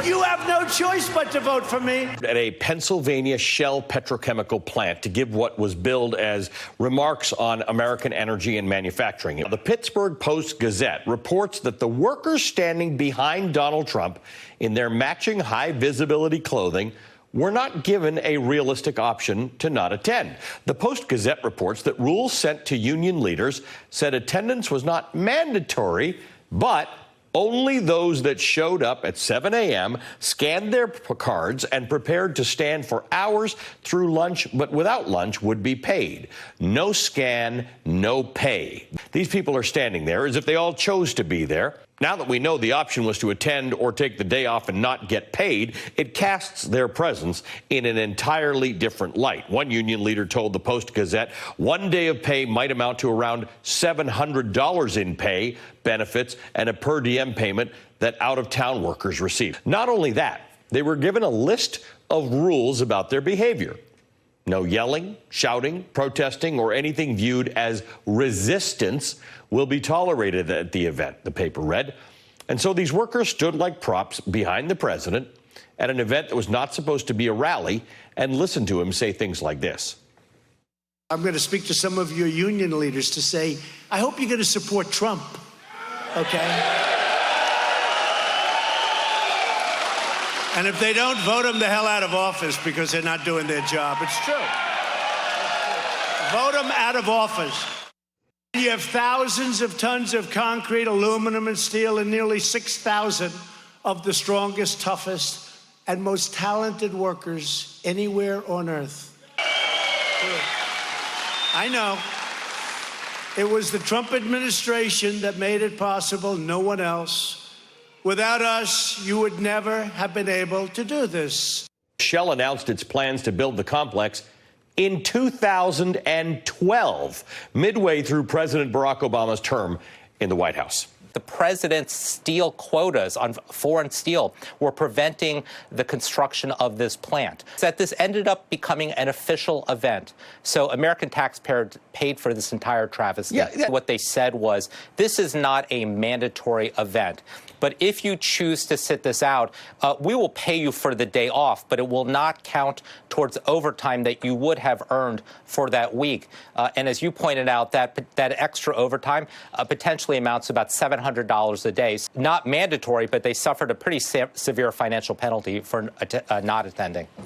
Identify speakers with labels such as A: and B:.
A: You have no choice but to vote for me.
B: At a Pennsylvania Shell petrochemical plant to give what was billed as remarks on American energy and manufacturing. The Pittsburgh Post-Gazette reports that the workers standing behind Donald Trump in their matching high-visibility clothing were not given a realistic option to not attend. The Post-Gazette reports that rules sent to union leaders said attendance was not mandatory, but only those that showed up at 7 a.m., scanned their cards, and prepared to stand for hours through lunch, but without lunch, would be paid. No scan, no pay. These people are standing there as if they all chose to be there. Now that we know the option was to attend or take the day off and not get paid, it casts their presence in an entirely different light. One union leader told the Post-Gazette 1 day of pay might amount to around $700 in pay, benefits, and a per diem payment that out-of-town workers receive. Not only that, they were given a list of rules about their behavior. No yelling, shouting, protesting, or anything viewed as resistance will be tolerated at the event, the paper read. And so these workers stood like props behind the president at an event that was not supposed to be a rally and listened to him say things like this.
A: I'm going to speak to some of your union leaders to say, I hope you're going to support Trump, okay? And if they don't, vote them the hell out of office because they're not doing their job. It's true. Vote them out of office. You have thousands of tons of concrete, aluminum, and steel, and nearly 6,000 of the strongest, toughest, and most talented workers anywhere on earth. I know. It was the Trump administration that made it possible, no one else. Without us, you would never have been able to do this.
B: Shell announced its plans to build the complex in 2012, midway through President Barack Obama's term in the White House.
C: The president's steel quotas on foreign steel were preventing the construction of this plant. That this ended up becoming an official event. So American taxpayers paid for this entire travesty. Yeah. What they said was, this is not a mandatory event. But if you choose to sit this out, we will pay you for the day off, but it will not count towards overtime that you would have earned for that week. And as you pointed out, that extra overtime potentially amounts to about $700 a day. Not mandatory, but they suffered a pretty severe financial penalty for not attending.